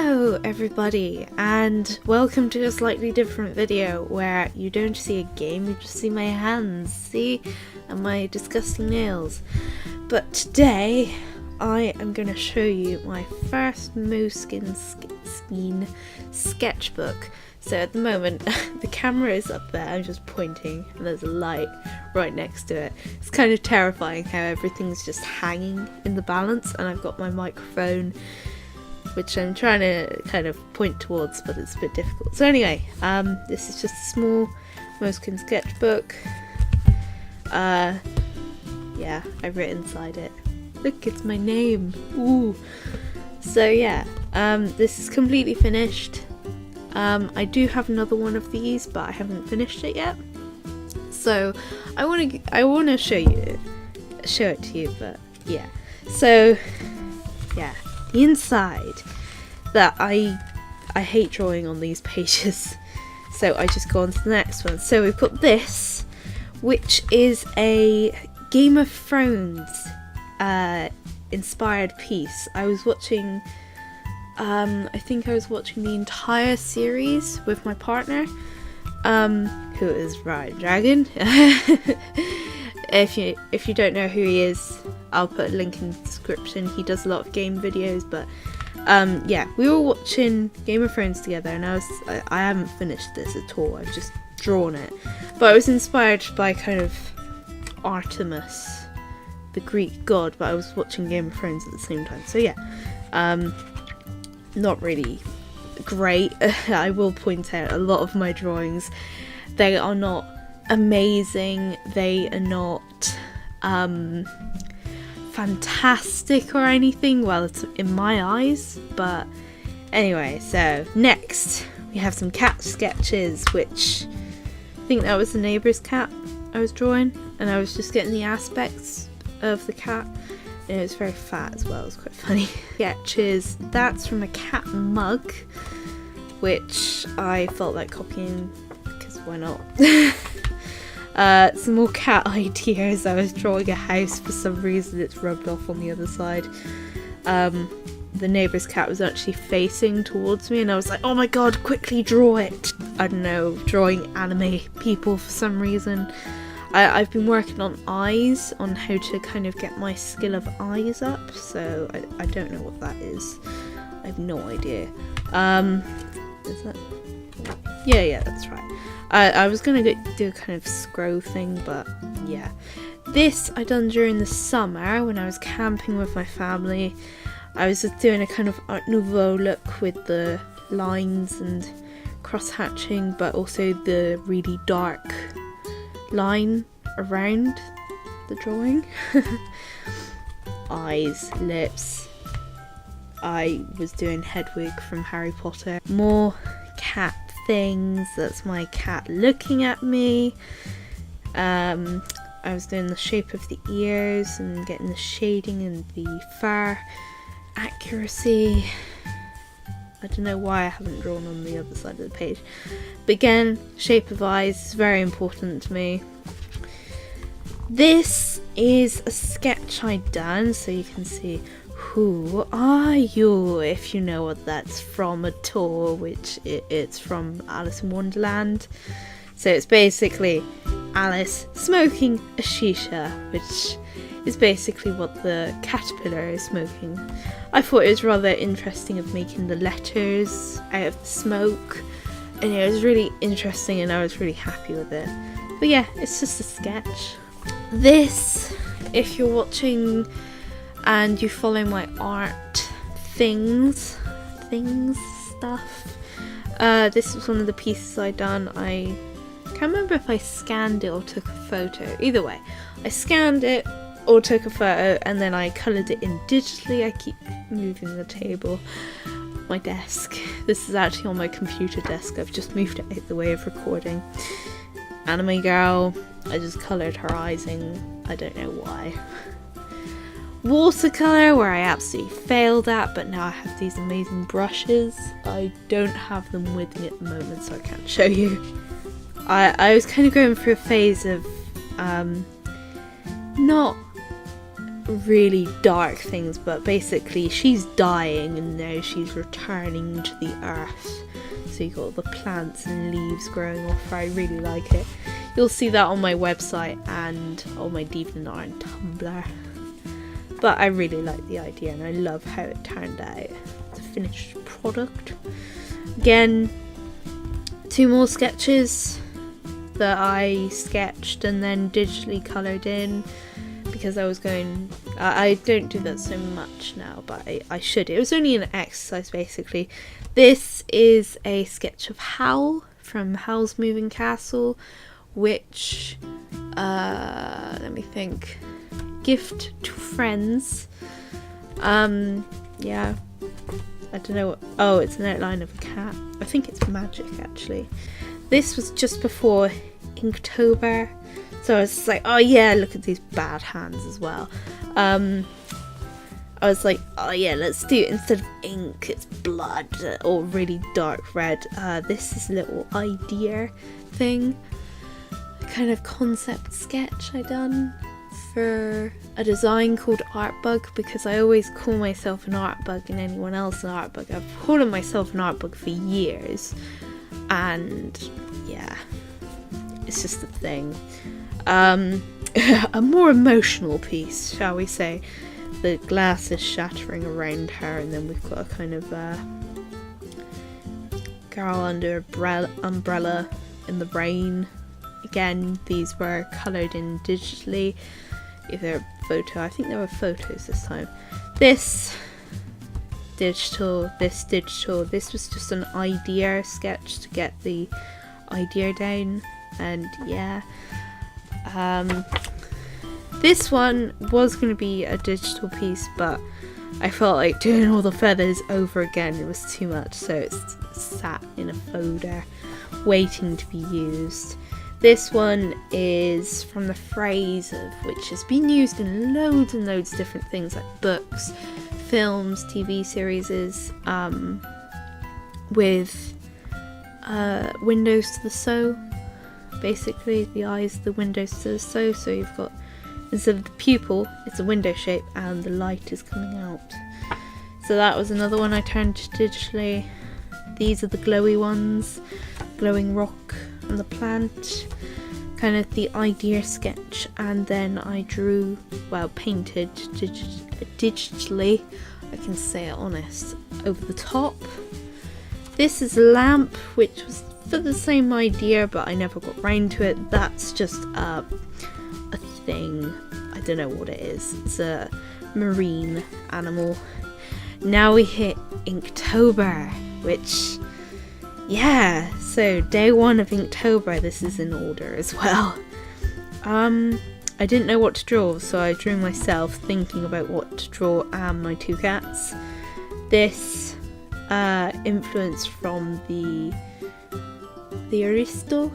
Hello everybody, and welcome to a slightly different video where you don't see a game, you just see my hands, see? And my disgusting nails. But today I am going to show you my first Moleskine sketchbook. So at the moment the camera is up there, I'm just pointing and there's a light right next to it. It's kind of terrifying how everything's just hanging in the balance, and I've got my microphone which I'm trying to kind of point towards, but it's a bit difficult. So anyway, this is just a small Moleskine sketchbook. Yeah, I've written inside it. Look, it's my name. Ooh. So yeah, this is completely finished. I do have another one of these, but I haven't finished it yet. So I want to show it to you. But yeah, so yeah. The inside, that I hate drawing on these pages, so I just go on to the next one. So we've got this, which is a Game of Thrones inspired piece. I was watching, I think I was watching the entire series with my partner, who is Ryan Dragon. If you don't know who he is, I'll put a link in the description. He does a lot of game videos, but yeah, we were watching Game of Thrones together, and I haven't finished this at all. I've just drawn it, but I was inspired by kind of Artemis, the Greek god, but I was watching Game of Thrones at the same time. So yeah, not really great. I will point out a lot of my drawings, they are not amazing, they are not fantastic or anything, well, it's in my eyes. But anyway, so next we have some cat sketches, which I think that was the neighbour's cat I was drawing, and I was just getting the aspects of the cat, and it was very fat as well. It was quite funny. Sketches, that's from a cat mug, which I felt like copying because why not. Some more cat ideas. I was drawing a house, for some reason it's rubbed off on the other side. The neighbour's cat was actually facing towards me, and I was like, oh my god, quickly draw it. I don't know, drawing anime people for some reason. I've been working on eyes, on how to kind of get my skill of eyes up, so I don't know what that is. I have no idea. Is that? Yeah, that's right. I was gonna do a kind of scroll thing, but yeah. This I done during the summer when I was camping with my family. I was just doing a kind of Art Nouveau look with the lines and cross-hatching, but also the really dark line around the drawing. Eyes, lips. I was doing Hedwig from Harry Potter. More cat things. That's my cat looking at me. I was doing the shape of the ears and getting the shading and the fur accuracy. I don't know why I haven't drawn on the other side of the page, but again, shape of eyes is very important to me. This is a sketch I done, so you can see who are you, if you know what that's from at all, which it's from Alice in Wonderland. So it's basically Alice smoking a shisha, which is basically what the caterpillar is smoking. I thought it was rather interesting of making the letters out of the smoke, and it was really interesting and I was really happy with it. But yeah, it's just a sketch. This, if you're watching and you follow my art things stuff, this was one of the pieces I done. I can't remember if I scanned it or took a photo. Either way, I scanned it or took a photo, and then I coloured it in digitally. I keep moving the table, my desk. This is actually on my computer desk. I've just moved it out the way of recording. Anime girl, I just coloured her eyes in, I don't know why. Watercolour, where I absolutely failed at, but now I have these amazing brushes. I don't have them with me at the moment, so I can't show you. I was kind of going through a phase of not really dark things, but basically she's dying and now she's returning to the earth. So you got all the plants and leaves growing off her. I really like it. You'll see that on my website and on my DeviantArt and Tumblr. But I really like the idea and I love how it turned out. It's a finished product. Again, 2 more sketches that I sketched and then digitally coloured in, because I was going, I don't do that so much now, but I should. It was only an exercise basically. This is a sketch of Howl from Howl's Moving Castle, which, let me think, gift to friends. Yeah, I don't know what, oh, it's an outline of a cat. I think it's magic actually. This was just before Inktober, so I was just like, oh yeah, look at these bad hands as well. I was like, oh yeah, let's do it, instead of ink, it's blood or really dark red. This is a little idea thing, a kind of concept sketch I done for a design called Art Bug, because I always call myself an art bug and anyone else an art bug. I've called myself an art bug for years, and yeah, it's just a thing. A more emotional piece, shall we say. The glass is shattering around her, and then we've got a kind of girl under umbrella in the rain. Again, these were coloured in digitally, either photo, I think there were photos this time. This digital, this digital. This was just an idea sketch to get the idea down, and yeah. This one was going to be a digital piece, but I felt like doing all the feathers over again, it was too much, so it's sat in a folder waiting to be used. This one is from the phrase of which has been used in loads and loads of different things, like books, films, TV series, with windows to the so. Basically, the eyes, the windows to the so you've got, instead of the pupil, it's a window shape and the light is coming out. So that was another one I turned digitally. These are the glowy ones, glowing rock and the plant, kind of the idea sketch, and then I drew, well, painted digitally, I can say it honest, over the top. This is a lamp, which was for the same idea, but I never got round to it. That's just a thing. I don't know what it is. It's a marine animal. Now we hit Inktober, which, yeah, so day 1 of Inktober, this is in order as well. I didn't know what to draw, so I drew myself, thinking about what to draw and my 2 cats. This influence from the Aristocats,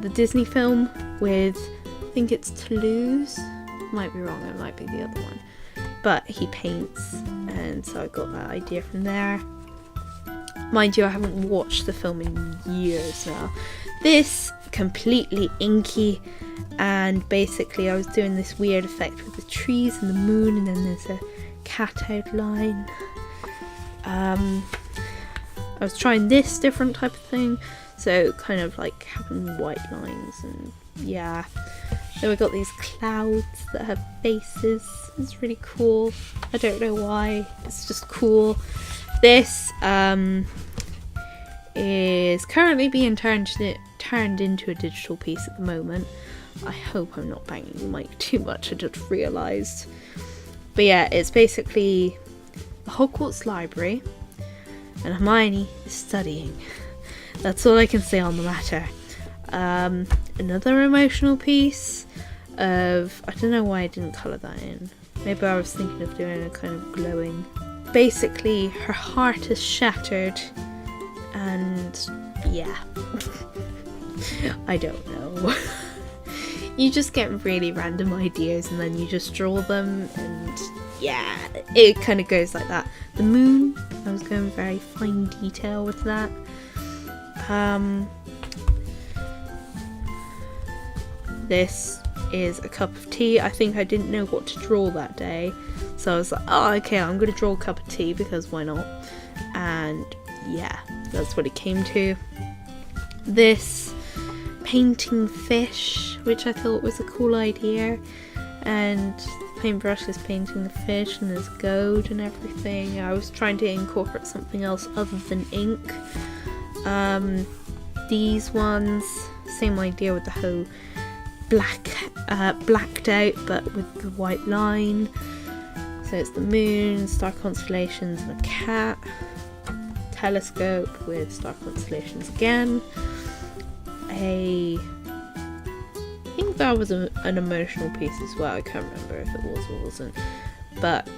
the Disney film with, I think it's Toulouse, might be wrong, it might be the other one, but he paints, and so I got that idea from there. Mind you, I haven't watched the film in years now. This, completely inky, and basically I was doing this weird effect with the trees and the moon, and then there's a cat outline. I was trying this different type of thing, so kind of like having white lines, and yeah. Then we got these clouds that have faces. It's really cool. I don't know why, it's just cool. This is currently being turned into a digital piece at the moment. I hope I'm not banging the mic too much, I just realised. But yeah, it's basically the Hogwarts library, and Hermione is studying. That's all I can say on the matter. Another emotional piece of, I don't know why I didn't colour that in. Maybe I was thinking of doing a kind of glowing. Basically, her heart is shattered, and yeah. I don't know. You just get really random ideas and then you just draw them, and yeah, it kind of goes like that. The moon, I was going very fine detail with that. This is a cup of tea. I think I didn't know what to draw that day, so I was like, oh, okay, I'm gonna draw a cup of tea because why not? And yeah, that's what it came to. This painting fish, which I thought was a cool idea, and paintbrush is painting the fish and there's gold and everything. I was trying to incorporate something else other than ink. These ones, same idea with the whole blacked out but with the white line. So it's the moon, star constellations and a cat. Telescope with star constellations again. I think that was an emotional piece as well. I can't remember if it was or wasn't, but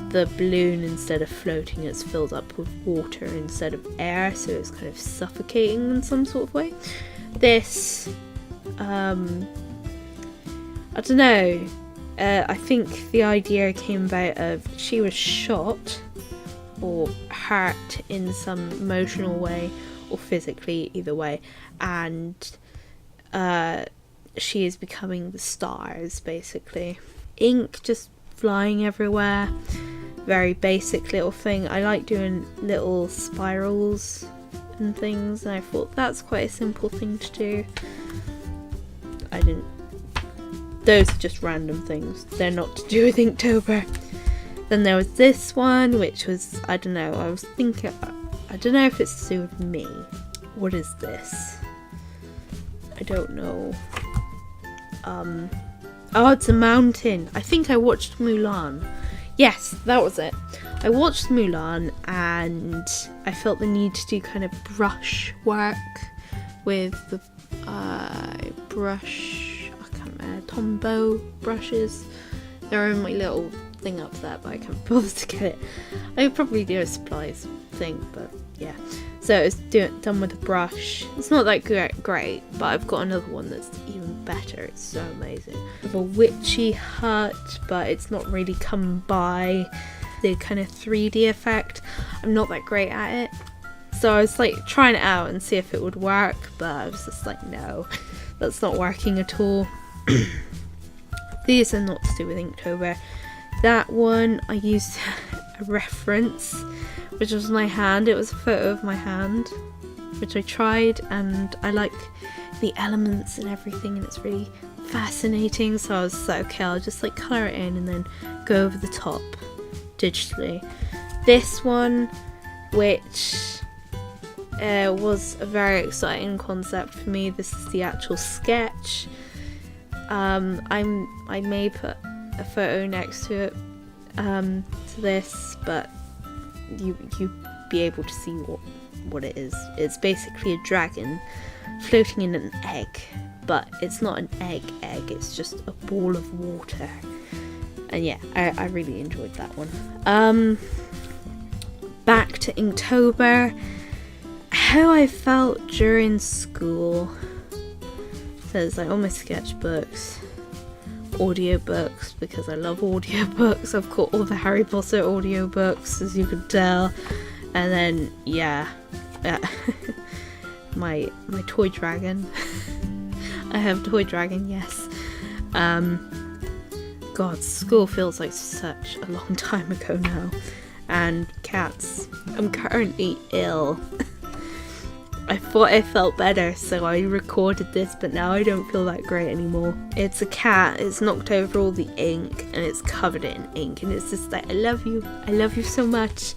the balloon, instead of floating, it's filled up with water instead of air, so it's kind of suffocating in some sort of way. This I don't know, I think the idea came about of she was shot or hurt in some emotional way or physically, either way, and she is becoming the stars, basically. Ink just flying everywhere, very basic little thing. I like doing little spirals and things, and I thought that's quite a simple thing to do. Those are just random things, they're not to do with Inktober. Then there was this one, which was, I don't know, I was thinking, I don't know if it's to do with me. What is this? I don't know. Oh, it's a mountain. I think I watched Mulan. Yes, that was it. I watched Mulan and I felt the need to do kind of brush work with the brush, I can't remember, Tombow brushes. They're in my little thing up there, but I can't bother to get it. I could probably do a supplies thing, but yeah. So it's done with a brush. It's not that great, but I've got another one that's even better. It's so amazing. Of a witchy hut, but it's not really come by the kind of 3D effect. I'm not that great at it. So I was like trying it out and see if it would work, but I was just like, no, that's not working at all. These are not to do with Inktober. That one I used a reference, which was my hand. It was a photo of my hand, which I tried, and I like the elements and everything, and it's really fascinating. So I was like, okay, I'll just like colour it in and then go over the top digitally. This one, which was a very exciting concept for me. This is the actual sketch. I may put a photo next to it, to this, but you be able to see what it is. It's basically a dragon floating in an egg, but it's not an egg, it's just a ball of water. And yeah, I really enjoyed that one. Back to Inktober. How I felt during school. Says like all my sketchbooks, audiobooks, because I love audiobooks. I've got all the Harry Potter audiobooks, as you could tell. And then yeah, my toy dragon. I have a toy dragon, yes. God, school feels like such a long time ago now. And cats. I'm currently ill. I thought I felt better, so I recorded this, but now I don't feel that great anymore. It's a cat, it's knocked over all the ink, and it's covered in ink, and it's just like, I love you so much.